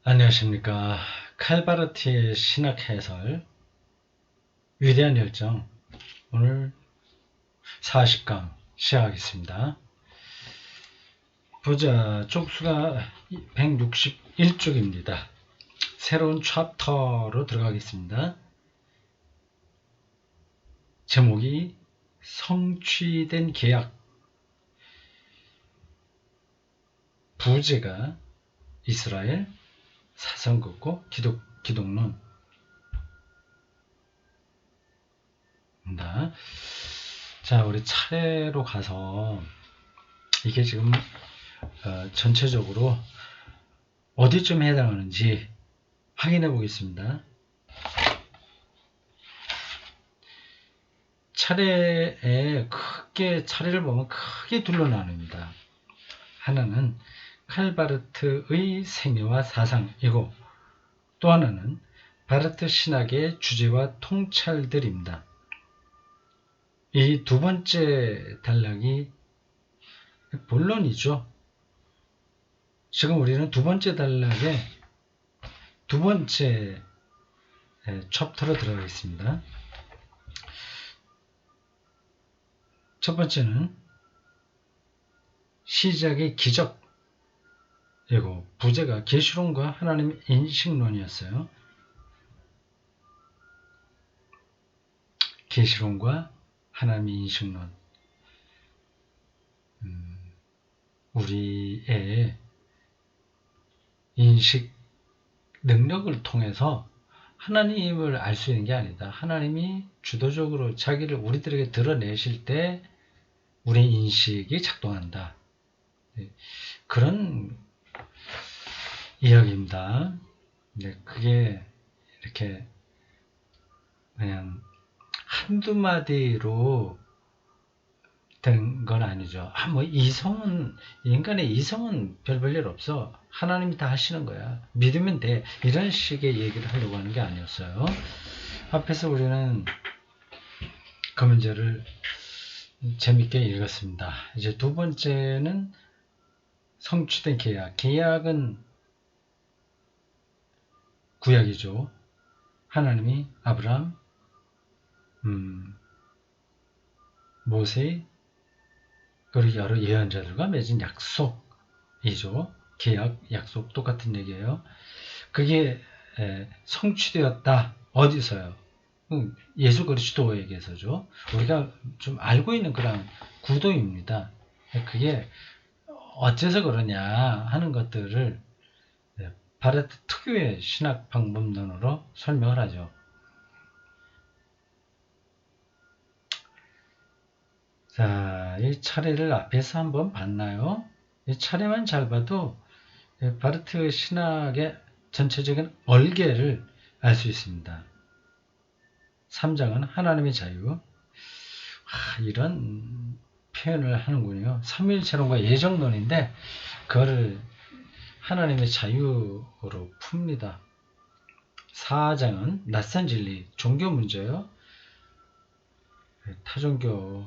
안녕하십니까. 칼바르티의 신학 해설, 위대한 열정, 오늘 40강 시작하겠습니다. 보자, 쪽수가 161쪽입니다. 새로운 챕터로 들어가겠습니다. 제목이 성취된 계약, 부제가 이스라엘, 사성국고 기독론. 자, 우리 차례로 가서 이게 지금 전체적으로 어디쯤 해당하는지 확인해 보겠습니다. 차례를 보면 크게 둘로 나눕니다. 하나는 칼바르트의 생애와 사상이고, 또 하나는 바르트 신학의 주제와 통찰들입니다. 이 두 번째 단락이 본론이죠. 지금 우리는 두 번째 단락의 두 번째 챕터로 들어가겠습니다. 첫 번째는 시작의 기적이고, 부제가 계시론과 하나님 인식론이었어요. 계시론과 하나님 인식론. 우리의 인식 능력을 통해서 하나님을 알 수 있는 게 아니다. 하나님이 주도적으로 자기를 우리들에게 드러내실 때 우리 인식이 작동한다. 그런 이야기입니다. 그게 이렇게 그냥 한두 마디로 된 건 아니죠. 인간의 이성은 별 볼 일 없어. 하나님이 다 하시는 거야. 믿으면 돼. 이런 식의 얘기를 하려고 하는 게 아니었어요. 앞에서 우리는 그 문제를 재밌게 읽었습니다. 이제 두 번째는 성취된 계약. 계약은 구약이죠. 하나님이 아브라함, 모세, 그리고 여러 예언자들과 맺은 약속이죠. 계약, 약속 똑같은 얘기예요. 그게 성취되었다. 어디서요? 예수 그리스도에게서죠. 우리가 좀 알고 있는 그런 구도입니다. 그게 어째서 그러냐 하는 것들을 바르트 특유의 신학 방법론으로 설명을 하죠. 자, 이 차례를 앞에서 한번 봤나요? 이 차례만 잘 봐도 바르트 신학의 전체적인 얼개를 알 수 있습니다. 3장은 하나님의 자유. 이런 표현을 하는군요. 삼위일체론과 예정론인데 그거를 하나님의 자유로 풉니다. 4장은 낯선 진리, 종교 문제요. 타종교와의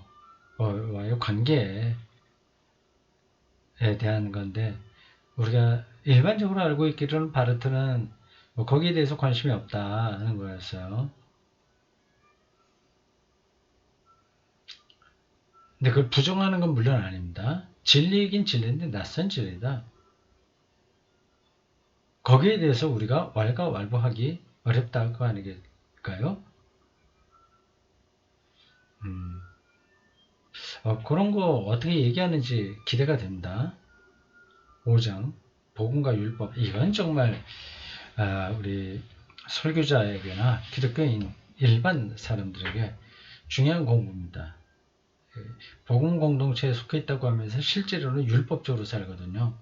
관계에 대한 건데, 우리가 일반적으로 알고 있기로는 바르트는 거기에 대해서 관심이 없다 하는 거였어요. 근데 그걸 부정하는 건 물론 아닙니다. 진리이긴 진리인데 낯선 진리다. 거기에 대해서 우리가 왈가왈부하기 어렵다고 아니겠까요? 그런 거 어떻게 얘기하는지 기대가 됩니다. 5장 복음과 율법. 이건 정말 우리 설교자에게나 기독교인 일반 사람들에게 중요한 공부입니다. 복음 공동체에 속해 있다고 하면서 실제로는 율법적으로 살거든요.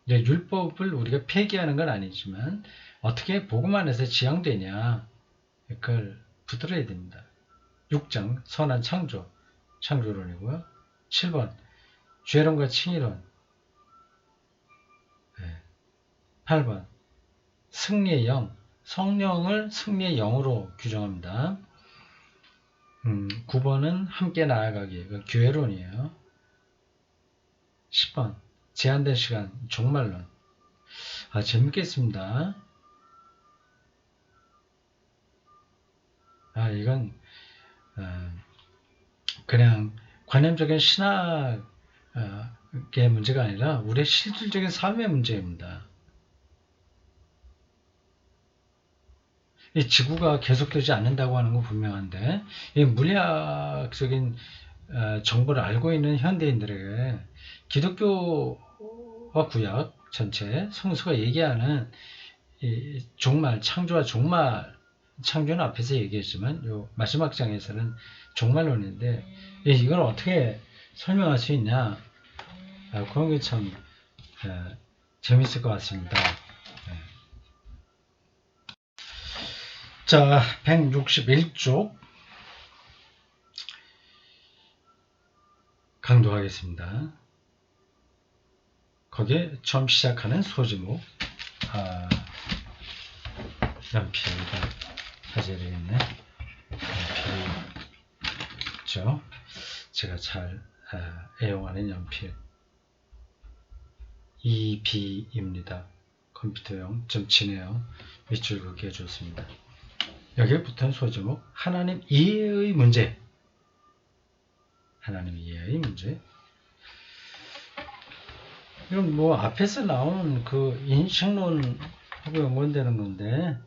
율법을 우리가 폐기하는 건 아니지만 어떻게 복음 안에서 지향되냐, 그걸 붙들어야 됩니다. 6장 선한 창조론이고요. 7번 죄론과 칭의론. 8번 승리의 영, 성령을 승리의 영으로 규정합니다. 9번은 함께 나아가기, 교회론이에요. 10번 제한된 시간, 종말론. 재밌겠습니다. 이건 그냥 관념적인 신학의 문제가 아니라 우리의 실질적인 삶의 문제입니다. 이 지구가 계속되지 않는다고 하는 건 분명한데, 이 물리학적인 정보를 알고 있는 현대인들에게 기독교와 구약 전체 성서가 얘기하는 이 종말, 창조와 종말, 창조는 앞에서 얘기했지만 요 마지막 장에서는 종말론인데 이걸 어떻게 설명할 수 있냐, 그런 게 참 재밌을 것 같습니다. 자, 161쪽 강도하겠습니다. 거기에 처음 시작하는 소지목 연필이다 하셔야 되겠네. 연필이죠. 제가 잘 애용하는 연필 2B입니다. 컴퓨터용 좀 진해요. 밑줄 긋기 해줬습니다. 여기에 붙은 소제목 하나님 이해의 문제. 하나님 이해의 문제. 이건 뭐 앞에서 나온 그 인식론하고 연관되는 건데,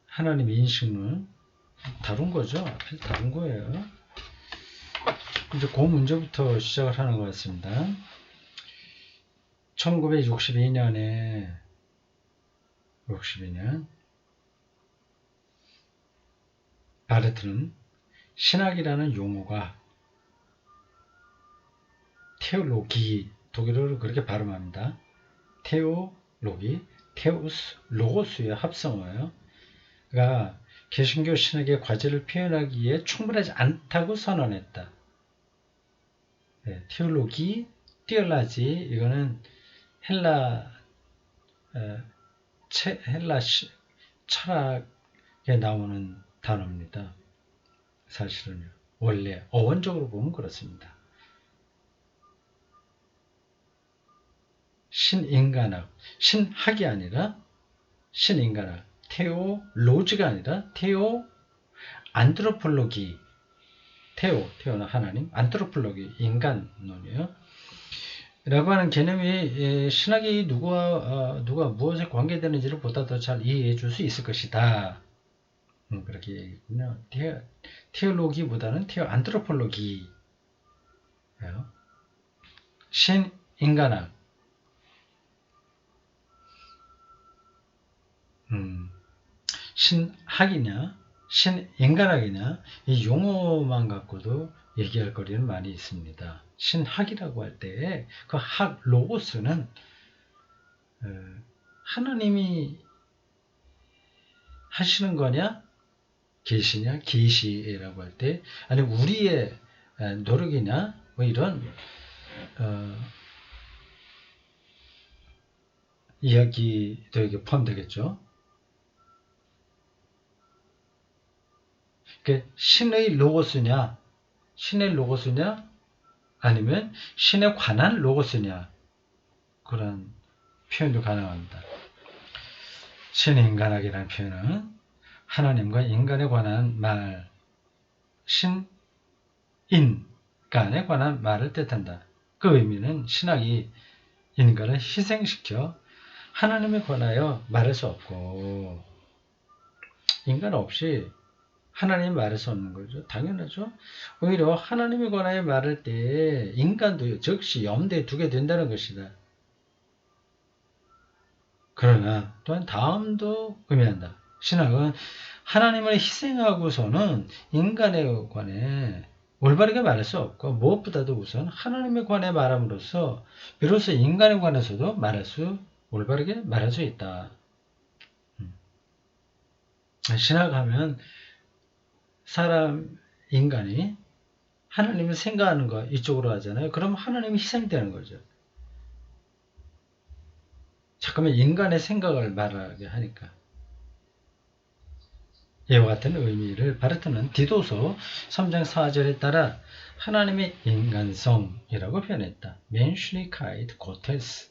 하나님 인식론 다룬 거죠. 앞에서 다룬 거예요. 이제 그 문제부터 시작을 하는 것 같습니다. 1962년 바르트는 신학이라는 용어가 테올로기, 독일어로 그렇게 발음합니다. 테올로기, 테우스, 로고스의 합성어예요. 그러니까 개신교 신학의 과제를 표현하기에 충분하지 않다고 선언했다. 테올로기, 띠올라지, 이거는 헬라 철학에 나오는 단어입니다. 사실은요. 원래 어원적으로 보면 그렇습니다. 신인간학, 신학이 아니라 신인간학, 테오로지가 아니라 안드로폴로기, 테오는 하나님, 안드로폴로기, 인간론이에요. 라고 하는 개념이 신학이 누가 무엇에 관계되는지를 보다 더 잘 이해해 줄 수 있을 것이다. 그렇게 얘기했군요. 테올로기보다는 안드로폴로기. 신인간학. 신학이냐, 신인간학이냐, 이 용어만 갖고도 얘기할 거리는 많이 있습니다. 신학이라고 할 때 그 학, 로고스는 하나님이 하시는 거냐, 계시냐, 계시라고 할 때, 아니면 우리의 노력이냐, 뭐 이런 이야기도 여기 포함되겠죠. 신의 로고스냐, 아니면 신에 관한 로고스냐, 그런 표현도 가능합니다. 신인간학이라는 표현은 하나님과 인간에 관한 말, 신인간에 관한 말을 뜻한다. 그 의미는 신학이 인간을 희생시켜 하나님에 관하여 말할 수 없고, 인간 없이 하나님이 말할 수 없는 거죠. 당연하죠. 오히려 하나님에 관하여 말할 때 인간도 즉시 염두에 두게 된다는 것이다. 그러나 또한 다음도 의미한다. 신학은 하나님을 희생하고서는 인간에 관해 올바르게 말할 수 없고, 무엇보다도 우선 하나님에 관해 말함으로써 비로소 인간에 관해서도 올바르게 말할 수 있다. 신학하면 인간이 하나님을 생각하는 거 이쪽으로 하잖아요. 그럼 하나님이 희생되는 거죠. 잠깐만 인간의 생각을 말하게 하니까. 이와 같은 의미를 바르트는 디도서 3장 4절에 따라 하나님의 인간성이라고 표현했다. Menschlichkeit Gottes.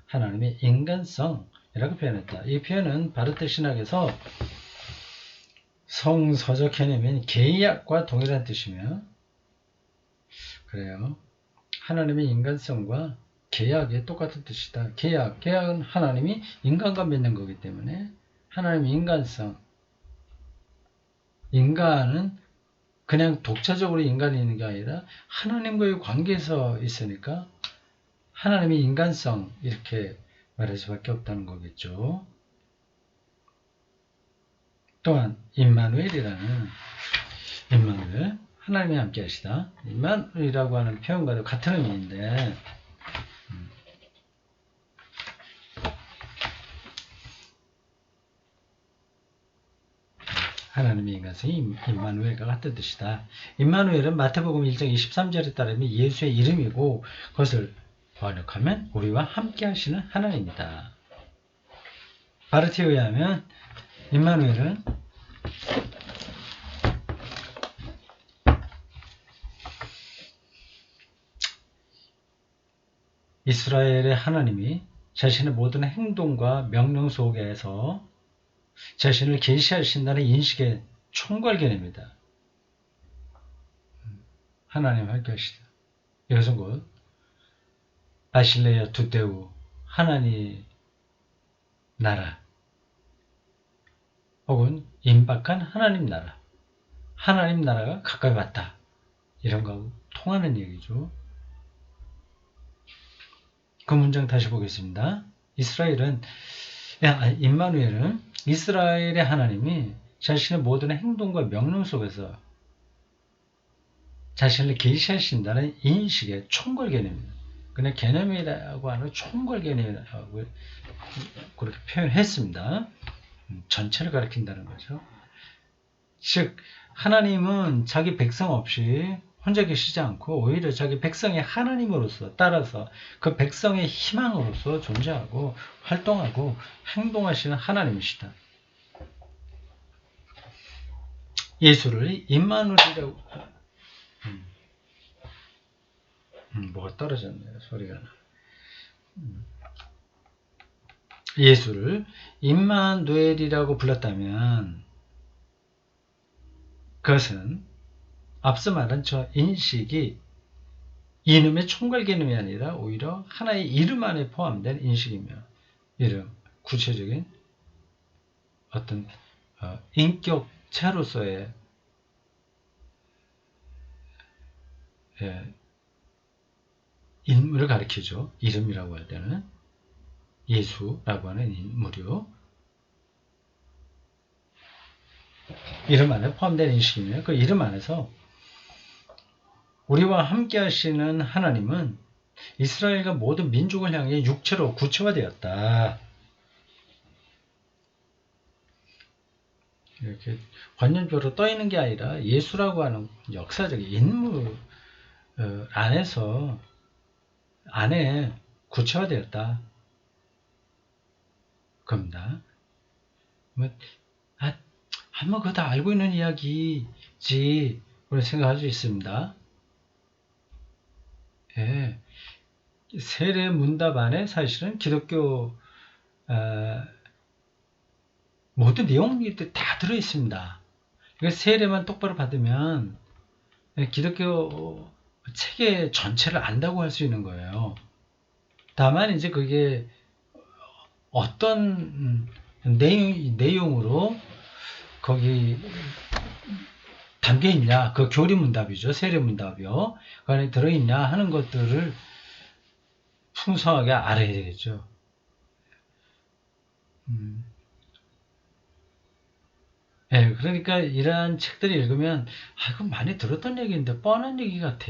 하나님의 인간성이라고 표현했다. 이 표현은 바르트 신학에서 성서적 개념인 계약과 동일한 뜻이며, 그래요. 하나님의 인간성과 계약이 똑같은 뜻이다. 계약은 하나님이 인간과 맺는 거기 때문에 하나님의 인간성. 인간은 그냥 독자적으로 인간이 있는 게 아니라 하나님과의 관계에서 있으니까 하나님의 인간성, 이렇게 말할 수밖에 없다는 거겠죠. 또한 임마누엘이라는, 임마누엘, 하나님이 함께 하시다. 임마누엘이라고 하는 표현과도 같은 의미인데, 하나님의 인간성이 임마누엘과 같은 뜻이다. 임마누엘은 마태복음 1장 23절에 따르면 예수의 이름이고, 그것을 번역하면 우리와 함께 하시는 하나님이다. 바르트에 의하면 임마누엘은 이스라엘의 하나님이 자신의 모든 행동과 명령 속에서 자신을 계시하신다는 인식의 총괄 개념이다. 하나님 함께 하시다. 이것은 곧 바실레아 두테우, 하나님 나라, 혹은 임박한 하나님 나라, 하나님 나라가 가까이 왔다, 이런 거하고 통하는 얘기죠. 그 문장 다시 보겠습니다. 임마누엘은 이스라엘의 하나님이 자신의 모든 행동과 명령 속에서 자신을 계시하신다는 인식의 총괄 개념입니다. 그냥 개념이라고 하는 총괄 개념이라고 그렇게 표현했습니다. 전체를 가리킨다는 거죠. 즉 하나님은 자기 백성 없이 혼자 계시지 않고 오히려 자기 백성의 하나님으로서, 따라서 그 백성의 희망으로서 존재하고 활동하고 행동하시는 하나님이시다. 예수를 임마누엘이라고, 뭐가 떨어졌네요. 소리가. 예수를 임마누엘이라고 불렀다면 그것은 앞서 말한 저 인식이 이름의 총괄 개념이 아니라 오히려 하나의 이름 안에 포함된 인식이며, 이름, 구체적인 어떤 인격체로서의 인물을 가리키죠. 이름이라고 할 때는 예수라고 하는 인물이요. 이름 안에 포함된 인식이며, 그 이름 안에서 우리와 함께 하시는 하나님은 이스라엘과 모든 민족을 향해 육체로 구체화되었다. 이렇게 관념적으로 떠있는 게 아니라 예수라고 하는 역사적인 인물 안에 구체화되었다. 겁니다. 한번 그거 다 알고 있는 이야기지, 그런 생각할 수 있습니다. 예. 세례 문답 안에 사실은 기독교 모든 내용이 다 들어있습니다. 세례만 똑바로 받으면 기독교 체계 전체를 안다고 할 수 있는 거예요. 다만 이제 그게 어떤 내용으로 거기 담겨있냐, 그 교리문답이죠. 세례문답이요. 그 안에 들어있냐 하는 것들을 풍성하게 알아야 되겠죠. 예, 그러니까 이러한 책들을 읽으면 이거 많이 들었던 얘기인데 뻔한 얘기 같아.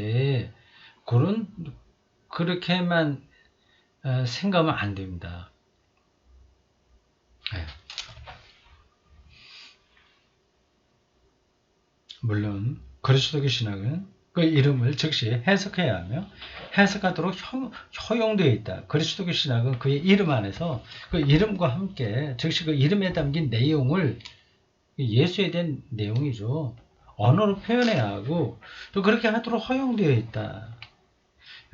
그렇게만 생각하면 안 됩니다. 예. 물론 그리스도교 신학은 그 이름을 즉시 해석해야 하며 해석하도록 허용되어 있다. 그리스도교 신학은 그의 이름 안에서 그 이름과 함께 즉시 그 이름에 담긴 내용을, 예수에 대한 내용이죠, 언어로 표현해야 하고 또 그렇게 하도록 허용되어 있다.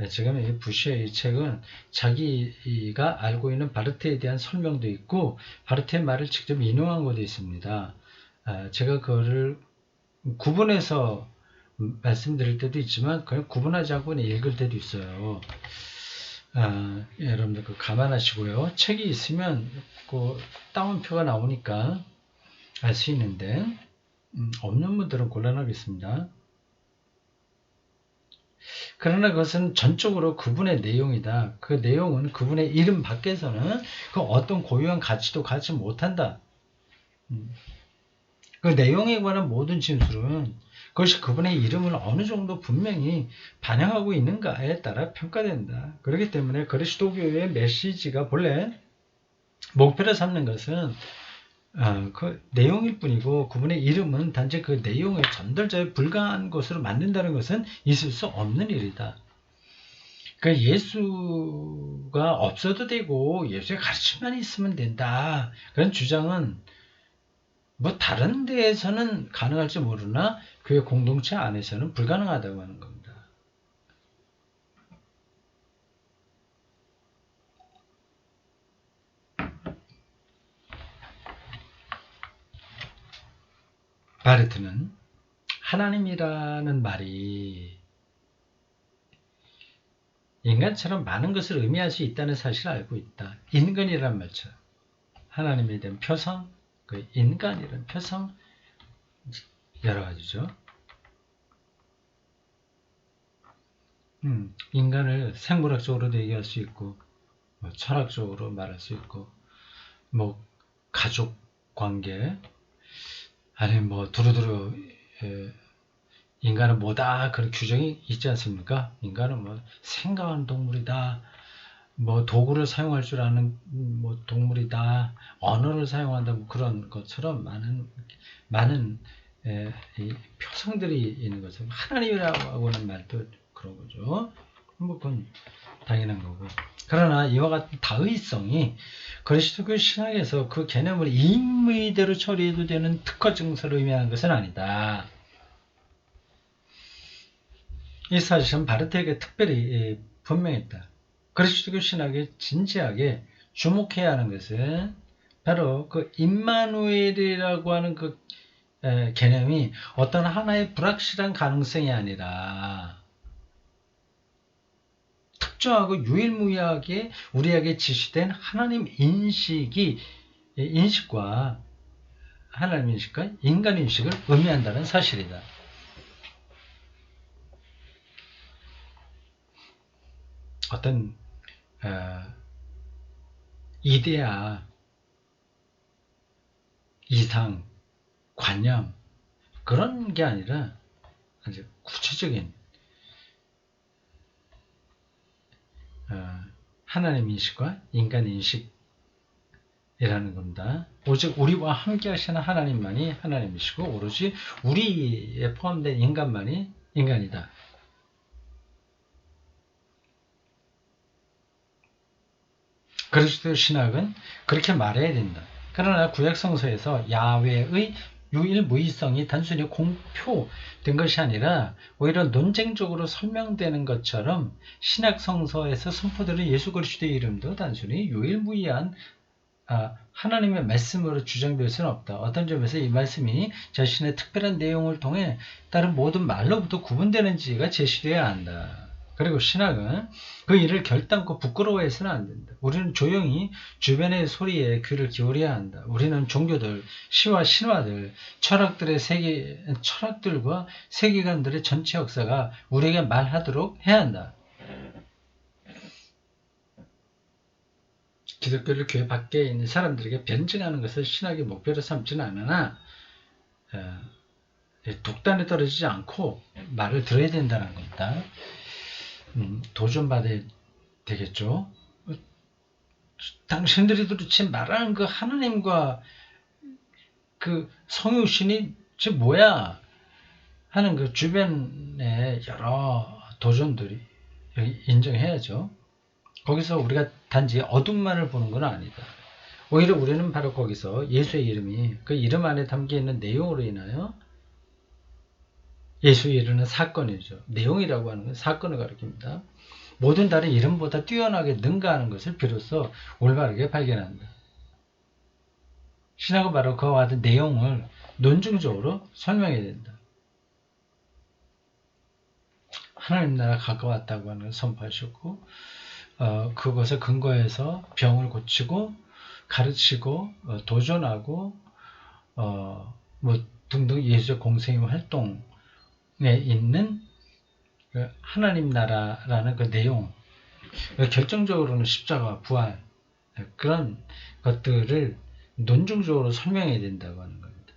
지금 이 부시의 이 책은 자기가 알고 있는 바르트에 대한 설명도 있고 바르트의 말을 직접 인용한 것도 있습니다. 제가 그거를 구분해서 말씀드릴 때도 있지만 그냥 구분하지 않고 그냥 읽을 때도 있어요. 여러분들 그 감안하시고요. 책이 있으면 그 다운표가 나오니까 알 수 있는데 없는 분들은 곤란하겠습니다. 그러나 그것은 전적으로 그분의 내용이다. 그 내용은 그분의 이름 밖에서는 그 어떤 고유한 가치도 갖지 못한다. 그 내용에 관한 모든 진술은 그것이 그분의 이름을 어느 정도 분명히 반영하고 있는가에 따라 평가된다. 그렇기 때문에 그리스도교의 메시지가 본래 목표로 삼는 것은 그 내용일 뿐이고 그분의 이름은 단지 그 내용의 전달자에 불과한 것으로 만든다는 것은 있을 수 없는 일이다. 그러니까 예수가 없어도 되고 예수의 가르침만 있으면 된다. 그런 주장은 뭐 다른 데에서는 가능할지 모르나 교회 공동체 안에서는 불가능하다고 하는 겁니다. 바르트는 하나님이라는 말이 인간처럼 많은 것을 의미할 수 있다는 사실을 알고 있다. 인간이란 말처럼 하나님에 대한 표상, 그 인간이란 표상 여러 가지죠. 인간을 생물학적으로도 얘기할 수 있고 뭐 철학적으로 말할 수 있고 뭐 가족 관계 아니면 뭐 두루두루 인간은 뭐다 그런 규정이 있지 않습니까? 인간은 뭐 생각하는 동물이다. 뭐 도구를 사용할 줄 아는 뭐 동물이다. 언어를 사용한다. 뭐 그런 것처럼 많은 이 표상들이 있는 거죠. 하나님이라고 하는 말도 그런 거죠. 뭐 그건 당연한 거고. 그러나 이와 같은 다의성이 그리스도교 신학에서 그 개념을 임의대로 처리해도 되는 특허 증서를 의미하는 것은 아니다. 이 사실은 바르트에게 특별히 분명했다. 그리스도교 신학에 진지하게 주목해야 하는 것은 바로 그 임마누엘이라고 하는 그 개념이 어떤 하나의 불확실한 가능성이 아니라 특정하고 유일무이하게 우리에게 지시된 하나님 인식과 하나님 인식과 인간 인식을 의미한다는 사실이다. 어떤 이데아, 이상, 관념 그런 게 아니라 아주 구체적인 하나님 인식과 인간 인식이라는 겁니다. 오직 우리와 함께 하시는 하나님만이 하나님이시고 오로지 우리에 포함된 인간만이 인간이다. 그리스도 신학은 그렇게 말해야 된다. 그러나 구약성서에서 야훼의 유일무이성이 단순히 공표된 것이 아니라 오히려 논쟁적으로 설명되는 것처럼 신약성서에서 선포되는 예수 그리스도의 이름도 단순히 유일무이한 하나님의 말씀으로 주장될 수는 없다. 어떤 점에서 이 말씀이 자신의 특별한 내용을 통해 다른 모든 말로부터 구분되는지가 제시되어야 한다. 그리고 신학은 그 일을 결단코 부끄러워해서는 안 된다. 우리는 조용히 주변의 소리에 귀를 기울여야 한다. 우리는 종교들, 시와 신화들, 철학들과 세계관들의 전체 역사가 우리에게 말하도록 해야 한다. 기독교를 교회 밖에 있는 사람들에게 변증하는 것을 신학의 목표로 삼지는 않으나 독단에 떨어지지 않고 말을 들어야 된다는 겁니다. 도전받아야 되겠죠. 당신들이 도대체 말하는 그 하나님과 그 성육신이 저 뭐야 하는 그 주변의 여러 도전들이 인정해야죠. 거기서 우리가 단지 어둠만을 보는 건 아니다. 오히려 우리는 바로 거기서 예수의 이름이 그 이름 안에 담겨 있는 내용으로 인하여 예수의 이르는 사건이죠. 내용이라고 하는 건 사건을 가리킵니다. 모든 다른 이름보다 뛰어나게 능가하는 것을 비로소 올바르게 발견한다. 신학은 바로 그와 같은 내용을 논증적으로 설명해야 된다. 하나님 나라 가까웠다고 하는 걸 선포하셨고, 그것을 근거해서 병을 고치고 가르치고 도전하고 뭐 등등 예수적 공생의 활동에 있는 그 하나님 나라라는 그 내용, 결정적으로는 십자가, 부활 그런 것들을 논증적으로 설명해야 된다고 하는 겁니다.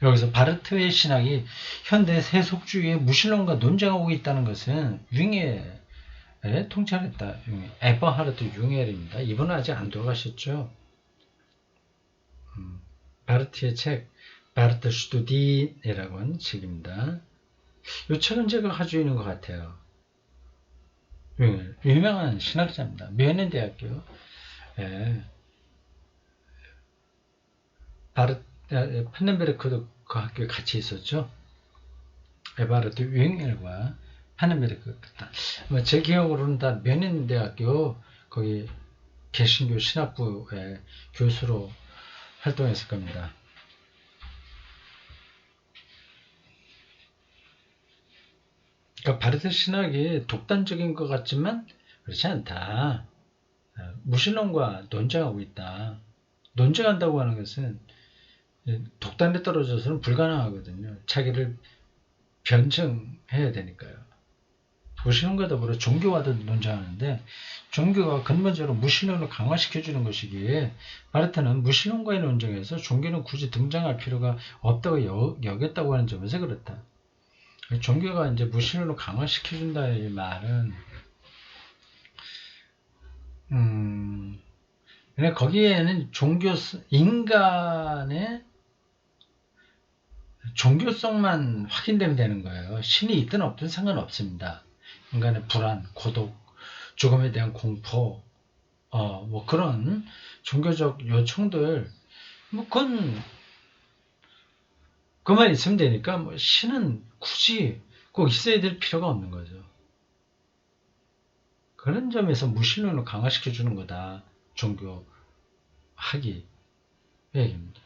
여기서 바르트의 신학이 현대 세속주의의 무신론과 논쟁하고 있다는 것은 융헬을 통찰했다. 에버하르트 융헬입니다. 이분은 아직 안 돌아가셨죠. 바르트의 책 바르트 슈투디라고 하는 책입니다. 이 책은 제가 가지고 있는 것 같아요. 유명한 신학자입니다. 뮌헨 대학교 파넨베르크도 그 학교에 같이 있었죠. 에바르트 윙헬과 파넨베르크. 제 기억으로는 다 뮌헨 대학교 거기 개신교 신학부의 교수로 활동했을 겁니다. 그러니까 바르트 신학이 독단적인 것 같지만 그렇지 않다. 무신론과 논쟁하고 있다. 논쟁한다고 하는 것은 독단에 떨어져서는 불가능하거든요. 자기를 변증해야 되니까요. 무신론과 더불어 종교와도 논쟁하는데 종교가 근본적으로 무신론을 강화시켜주는 것이기에 바르트는 무신론과의 논쟁에서 종교는 굳이 등장할 필요가 없다고 여겼다고 하는 점에서 그렇다. 종교가 이제 무신론을 강화시켜준다는 말은 근데 거기에는 인간의 종교성만 확인되면 되는 거예요. 신이 있든 없든 상관없습니다. 인간의 불안, 고독, 죽음에 대한 공포, 뭐 그런 종교적 요청들, 뭐 그만 있으면 되니까 뭐 신은 굳이 꼭 있어야 될 필요가 없는 거죠. 그런 점에서 무신론을 강화시켜 주는 거다. 종교학이 얘기입니다.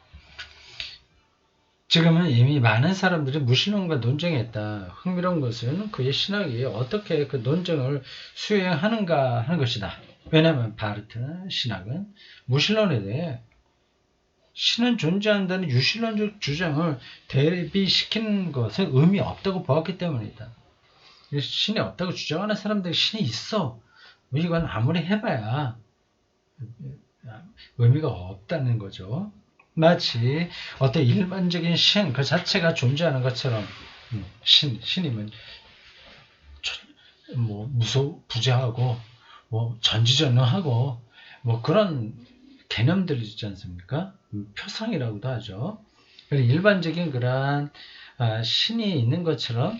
지금은 이미 많은 사람들이 무신론과 논쟁했다. 흥미로운 것은 그의 신학이 어떻게 그 논쟁을 수행하는가 하는 것이다. 왜냐하면 바르트는 신학은 무신론에 대해 신은 존재한다는 유신론적 주장을 대비시키는 것은 의미 없다고 보았기 때문이다. 신이 없다고 주장하는 사람들이 신이 있어. 이건 아무리 해봐야 의미가 없다는 거죠. 마치 어떤 일반적인 신 그 자체가 존재하는 것처럼 신이면 뭐 무소부재하고 뭐 전지전능하고 뭐 그런 개념들이 있지 않습니까? 표상이라고도 하죠. 일반적인 그러한 신이 있는 것처럼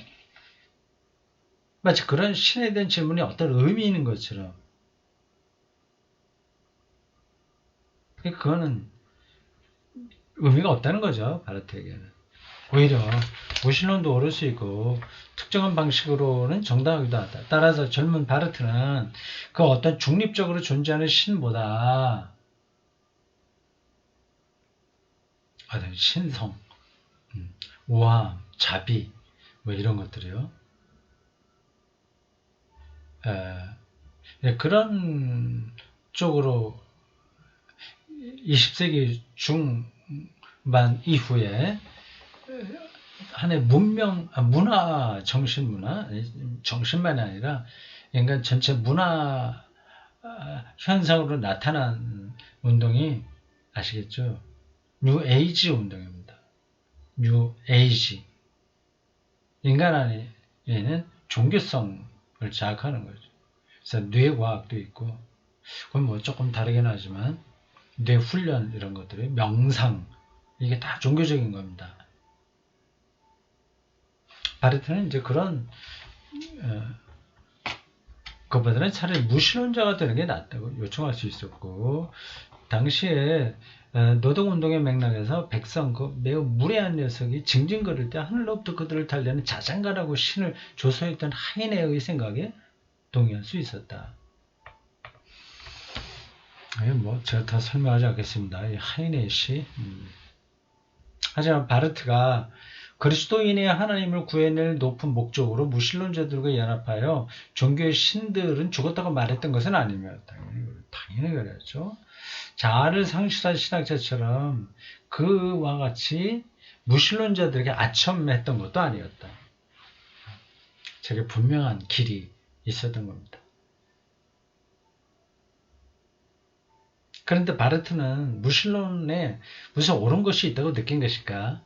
마치 그런 신에 대한 질문이 어떤 의미 있는 것처럼 그거는 의미가 없다는 거죠. 바르트에게는. 오히려 무신론도 옳을 수 있고 특정한 방식으로는 정당하기도 하다. 따라서 젊은 바르트는 그 어떤 중립적으로 존재하는 신보다 어떤 신성, 우아함, 자비 뭐 이런 것들이요. 그런 쪽으로 20세기 중반 이후에 한해 문화, 정신만이 아니라 인간 전체 문화 현상으로 나타난 운동이 아시겠죠? 뉴 에이지 운동입니다. 뉴 에이지. 인간 안에는 종교성을 자극하는 거죠. 그래서 뇌과학도 있고, 그건 뭐 조금 다르긴 하지만, 뇌훈련 이런 것들이 명상, 이게 다 종교적인 겁니다. 바르트는 이제 그런 그보다는 차라리 무신론자가 되는 게 낫다고 요청할 수 있었고 당시에 노동운동의 맥락에서 백성, 그 매우 무례한 녀석이 징징거릴 때 하늘로부터 그들을 달래는 자장가라고 신을 조소했던 하이네의 생각에 동의할 수 있었다. 제가 다 설명하지 않겠습니다. 이 하이네의 시. 하지만 바르트가 그리스도인의 하나님을 구해낼 높은 목적으로 무신론자들과 연합하여 종교의 신들은 죽었다고 말했던 것은 아닙니다. 당연히 그랬죠. 자아를 상실한 신학자처럼 그와 같이 무신론자들에게 아첨했던 것도 아니었다. 저게 분명한 길이 있었던 겁니다. 그런데 바르트는 무신론에 무슨 옳은 것이 있다고 느낀 것일까?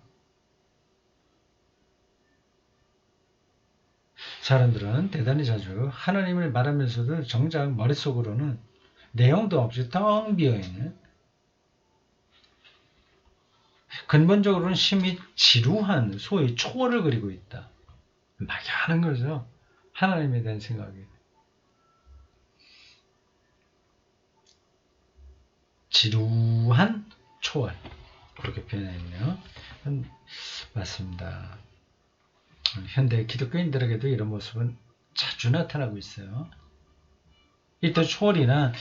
사람들은 대단히 자주 하나님을 말하면서도 정작 머릿속으로는 내용도 없이 텅 비어있는, 근본적으로는 심히 지루한 소위 초월을 그리고 있다. 막연한 거죠. 하나님에 대한 생각이. 지루한 초월. 그렇게 표현했네요. 맞습니다. 현대 기독교인들에게도 이런 모습은 자주 나타나고 있어요. 이또 초월이란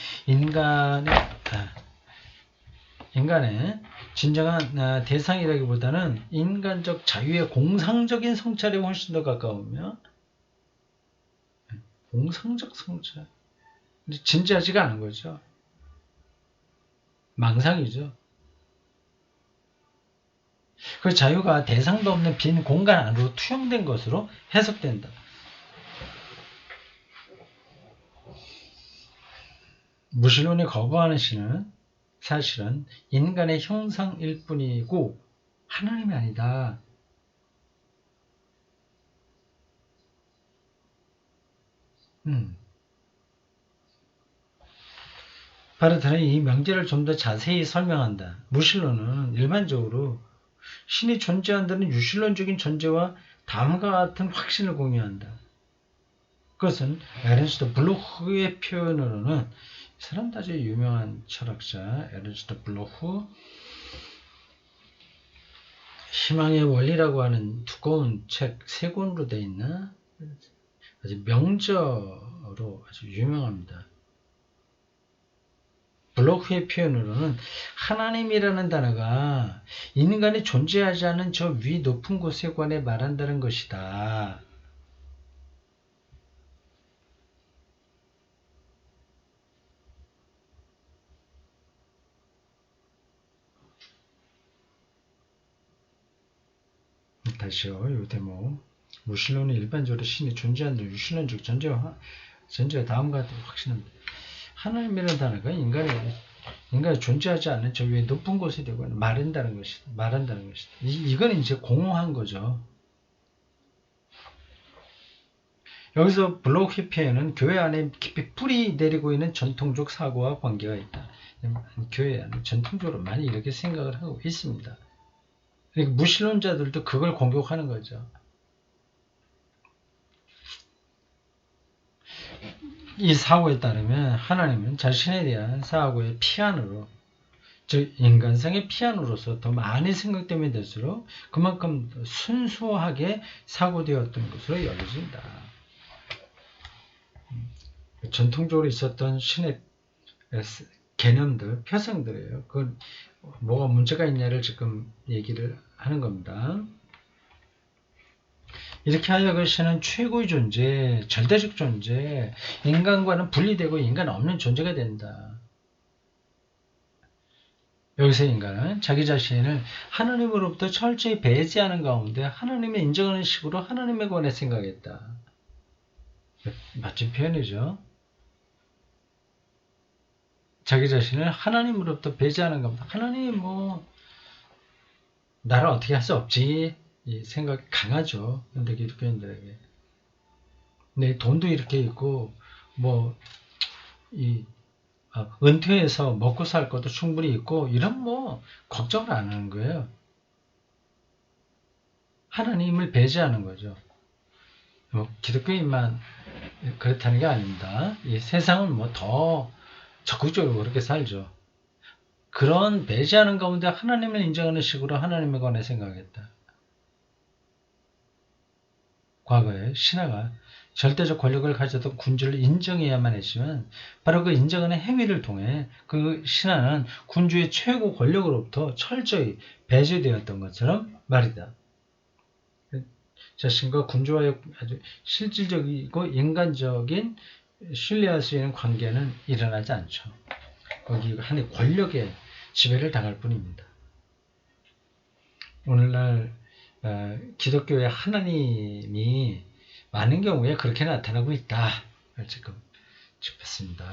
인간의 진정한 대상이라기보다는 인간적 자유의 공상적인 성찰에 훨씬 더 가까우며, 공상적 성찰, 진지하지가 않은 거죠. 망상이죠. 그 자유가 대상도 없는 빈 공간 안으로 투영된 것으로 해석된다. 무신론이 거부하는 신은 사실은 인간의 형상일 뿐이고 하나님이 아니다. 바르트는 이 명제를 좀 더 자세히 설명한다. 무신론은 일반적으로 신이 존재한다는 유실론적인 전제와 다음과 같은 확신을 공유한다. 그것은 에른스트 블로흐의 표현으로는, 이 사람 아주 유명한 철학자 에른스트 블로흐, 희망의 원리라고 하는 두꺼운 책 3권으로 되어 있는 아주 명저로 아주 유명합니다. 블로크의 표현으로는 하나님이라는 단어가 인간이 존재하지 않은 저 위 높은 곳에 관해 말한다는 것이다. 다시요. 이 대목. 무신론은 일반적으로 신이 존재한다. 유신론적 전제가 다음과 같은 확신합니다. 하나님이라는 단어가 인간이 존재하지 않는 저 위에 높은 곳에 대고 말한다는 것이다. 이건 이제 공허한 거죠. 여기서 블로크의 표현은 교회 안에 깊이 뿌리 내리고 있는 전통적 사고와 관계가 있다. 교회 안에 전통적으로 많이 이렇게 생각을 하고 있습니다. 무신론자들도 그걸 공격하는 거죠. 이 사고에 따르면 하나님은 자신에 대한 사고의 피안으로, 즉 인간성의 피안으로서 더 많이 생각되면 될수록 그만큼 순수하게 사고되었던 것으로 여겨진다. 전통적으로 있었던 신의 개념들, 표상들이에요. 그건 뭐가 문제가 있냐를 지금 얘기를 하는 겁니다. 이렇게 하여 그 신은 최고의 존재, 절대적 존재, 인간과는 분리되고 인간 없는 존재가 된다. 여기서 인간은 자기 자신을 하나님으로부터 철저히 배제하는 가운데 하나님을 인정하는 식으로 하나님에 관해 생각했다. 멋진 표현이죠. 자기 자신을 하나님으로부터 배제하는 겁니다. 하나님 나를 어떻게 할 수 없지, 이 생각이 강하죠. 현대 기독교인들에게. 내 돈도 이렇게 있고 은퇴해서 먹고 살 것도 충분히 있고 이런 걱정을 안 하는 거예요. 하나님을 배제하는 거죠. 기독교인만 그렇다는 게 아닙니다. 이 세상은 더 적극적으로 그렇게 살죠. 그런 배제하는 가운데 하나님을 인정하는 식으로 하나님에 관해 생각했다. 과거에 신하가 절대적 권력을 가졌던 군주를 인정해야만 했지만 바로 그 인정하는 행위를 통해 그 신하는 군주의 최고 권력으로부터 철저히 배제되었던 것처럼 말이다. 자신과 군주와의 아주 실질적이고 인간적인 신뢰할 수 있는 관계는 일어나지 않죠. 거기 한의 권력의 지배를 당할 뿐입니다. 오늘날 기독교의 하나님이 많은 경우에 그렇게 나타나고 있다. 지금 짚었습니다.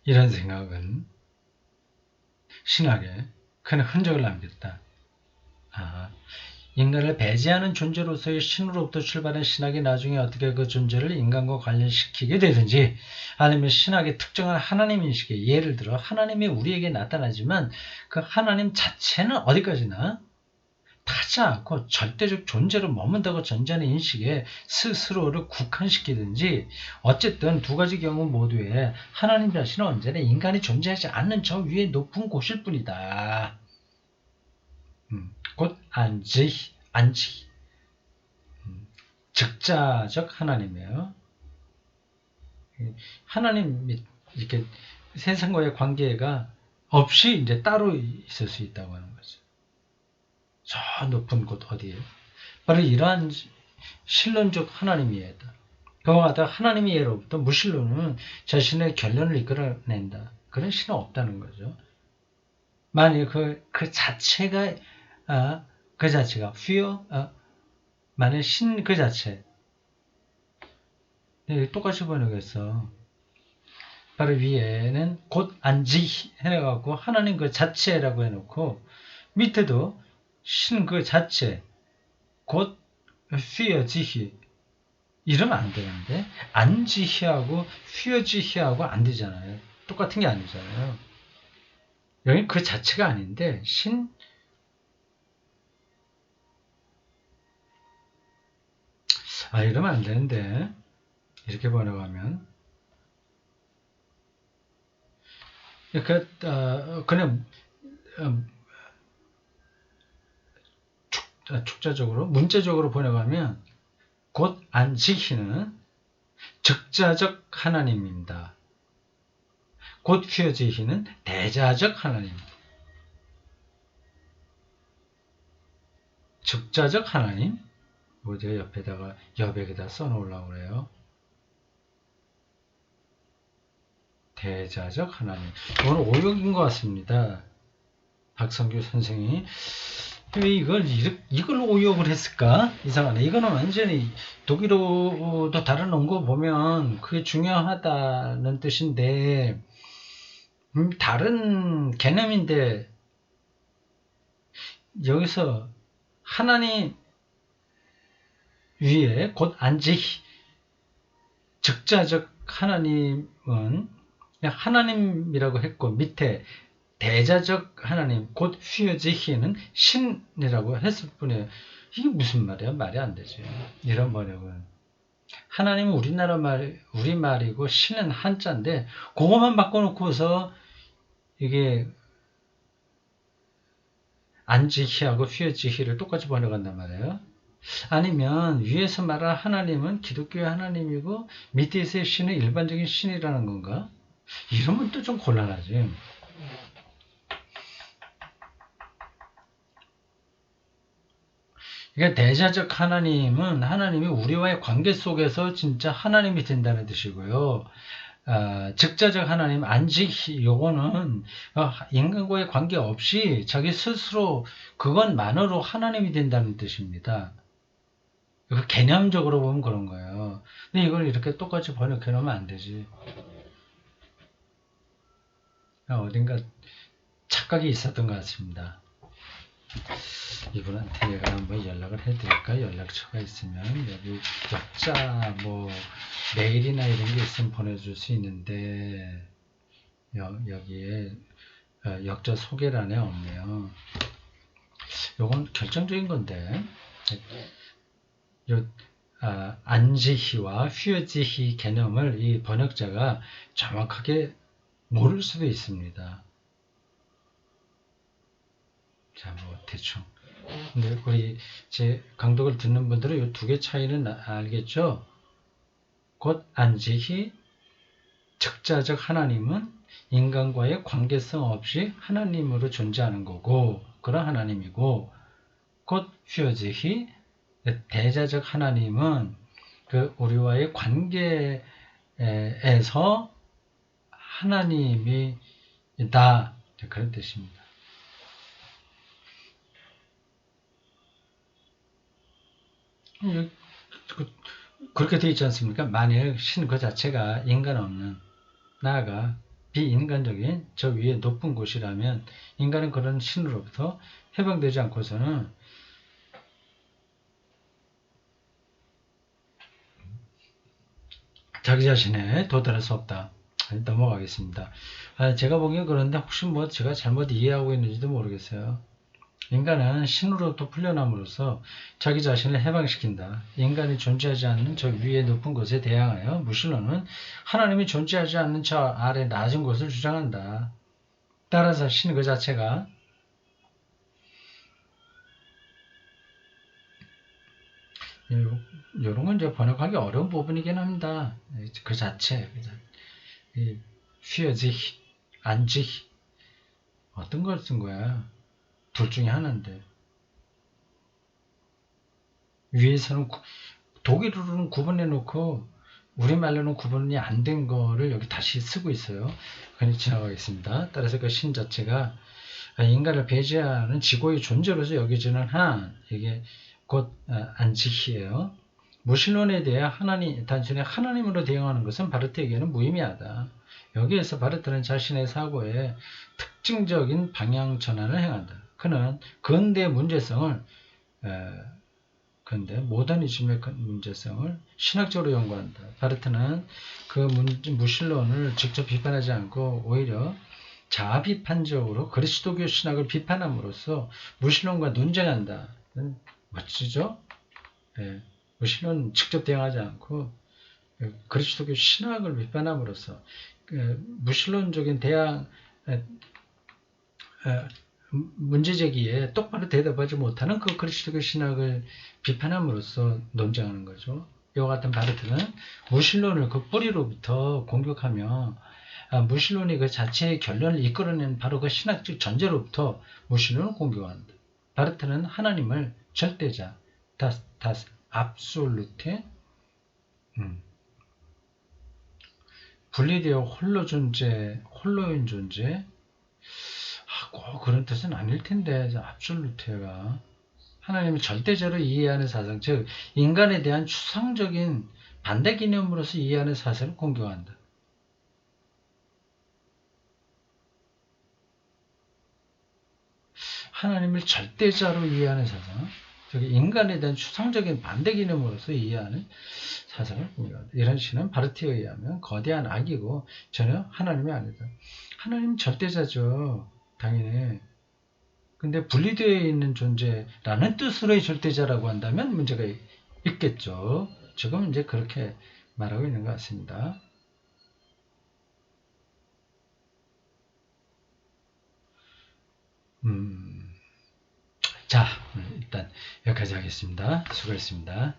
이런 생각은 신학에 큰 흔적을 남겼다. 인간을 배제하는 존재로서의 신으로부터 출발한 신학이 나중에 어떻게 그 존재를 인간과 관련시키게 되든지 아니면 신학의 특정한 하나님 인식에 예를 들어 하나님이 우리에게 나타나지만 그 하나님 자체는 어디까지나 타지 않고 절대적 존재로 머문다고 전제하는 인식에 스스로를 국한시키든지 어쨌든 두 가지 경우 모두에 하나님 자신은 언제나 인간이 존재하지 않는 저 위에 높은 곳일 뿐이다. 곧 안지 즉자적 하나님이에요. 하나님 이렇게 세상과의 관계가 없이 이제 따로 있을 수 있다고 하는 거죠. 저 높은 곳 어디에? 바로 이러한 신론적 하나님이에요. 그와 같아 하나님의 예로부터 무신론은 자신의 결론을 이끌어낸다. 그런 신은 없다는 거죠. 만약 그 자체가 fear, 만약 신 그 자체 똑같이 번역했어. 바로 위에는 곧 안지 해갖고 하나님 그 자체라고 해놓고 밑에도 신 그 자체 곧 fear 지히 이러면 안 되는데 안지히하고 fear 지히하고 안 되잖아요. 똑같은 게 아니잖아요. 여기 그 자체가 아닌데 신 이러면 안 되는데 이렇게 번역하면 그냥 축자적으로 문자적으로 번역하면 곧 안지히는 즉자적 하나님입니다. 곧 휘어지히는 대자적 하나님입니다. 즉자적 하나님 제가 옆에다가 여백에다 써놓으려고 그래요. 대자적 하나님. 이건 오역인 것 같습니다. 박성규 선생이 왜 이걸 오역을 했을까? 이상하네. 이거는 완전히 독일어도 다른 원고 보면 그게 중요하다는 뜻인데 다른 개념인데 여기서 하나님 위에 곧 안지 즉자적 하나님은 하나님이라고 했고 밑에 대자적 하나님 곧 휘어지히는 신이라고 했을 뿐이에요. 이게 무슨 말이야? 말이 안 되지. 이런 번역은 하나님은 우리말이고 신은 한자인데 그것만 바꿔놓고서 이게 안지히하고 휘어지히를 똑같이 번역한단 말이에요. 아니면 위에서 말한 하나님은 기독교의 하나님이고 밑에서의 신은 일반적인 신이라는 건가? 이러면 또 좀 곤란하지. 그러니까 대자적 하나님은 하나님이 우리와의 관계 속에서 진짜 하나님이 된다는 뜻이고요. 즉자적 하나님 안지 요거는 인간과의 관계 없이 자기 스스로 그것만으로 하나님이 된다는 뜻입니다. 개념적으로 보면 그런 거예요. 근데 이걸 이렇게 똑같이 번역해 놓으면 안 되지. 어딘가 착각이 있었던 것 같습니다. 이분한테 내가 한번 연락을 해드릴까? 연락처가 있으면 여기 역자 메일이나 이런 게 있으면 보내줄 수 있는데 여기에 역자 소개란에 없네요. 요건 결정적인 건데, 요, 안지희와 휘어지희 개념을 이 번역자가 정확하게 모를 수도 있습니다. 자, 뭐, 대충. 근데 우리 제 강독을 듣는 분들은 이 두 개 차이는 알겠죠? 곧 안지희, 적자적 하나님은 인간과의 관계성 없이 하나님으로 존재하는 거고, 그런 하나님이고, 곧 휘어지희, 대자적 하나님은 그 우리와의 관계에서 하나님이다. 그런 뜻입니다. 그렇게 되어 있지 않습니까? 만일 신 그 자체가 인간 없는, 나아가 비인간적인 저 위에 높은 곳이라면 인간은 그런 신으로부터 해방되지 않고서는 자기 자신에 도달할 수 없다. 넘어가겠습니다. 제가 보기엔 그런데 혹시 뭐 제가 잘못 이해하고 있는지도 모르겠어요. 인간은 신으로부터 풀려남으로써 자기 자신을 해방시킨다. 인간이 존재하지 않는 저 위에 높은 곳에 대항하여 무신론은 하나님이 존재하지 않는 저 아래 낮은 곳을 주장한다. 따라서 신 그 자체가 이런 건 이제 번역하기 어려운 부분이긴 합니다. 그 자체, 휘어지, 안지, 어떤 걸 쓴 거야? 둘 중에 하나인데. 위에서는 독일어로는 구분해 놓고 우리말로는 구분이 안 된 거를 여기 다시 쓰고 있어요. 그냥 지나가겠습니다. 따라서 그 신 자체가 인간을 배제하는 지고의 존재로서 여겨지는 한, 이게 곧 안지희예요. 무신론에 대해 단순히 하나님으로 대응하는 것은 바르트에게는 무의미하다. 여기에서 바르트는 자신의 사고에 특징적인 방향 전환을 행한다. 그는 근대의 문제성을 그런데 모더니즘의 문제성을 신학적으로 연구한다. 바르트는 그 무신론을 직접 비판하지 않고 오히려 자아비판적으로 그리스도교 신학을 비판함으로써 무신론과 논쟁한다. 멋지죠? 예, 무신론 직접 대응하지 않고 그리스도교 신학을 비판함으로써 무신론적인 대항 문제제기에 똑바로 대답하지 못하는 그 그리스도교 신학을 비판함으로써 논쟁하는 거죠. 이와 같은 바르트는 무신론을 그 뿌리로부터 공격하며 무신론이 그 자체의 결론을 이끌어낸 바로 그 신학적 전제로부터 무신론을 공격한다. 바르트는 하나님을 절대자, das absolute, 분리되어 홀로인 존재, 꼭 그런 뜻은 아닐 텐데, absolute가 하나님을 절대자로 이해하는 사상, 즉 인간에 대한 추상적인 반대 개념으로서 이해하는 사상을 공격한다. 하나님을 절대자로 이해하는 사상, 즉 인간에 대한 추상적인 반대 개념으로서 이해하는 사상을 공격한다. 이런 시는 바르트에 의하면 거대한 악이고 전혀 하나님이 아니다. 하나님은 절대자죠. 당연히. 근데 분리되어 있는 존재라는 뜻으로의 절대자라고 한다면 문제가 있겠죠. 지금 이제 그렇게 말하고 있는 것 같습니다. 자, 일단 여기까지 하겠습니다. 수고했습니다.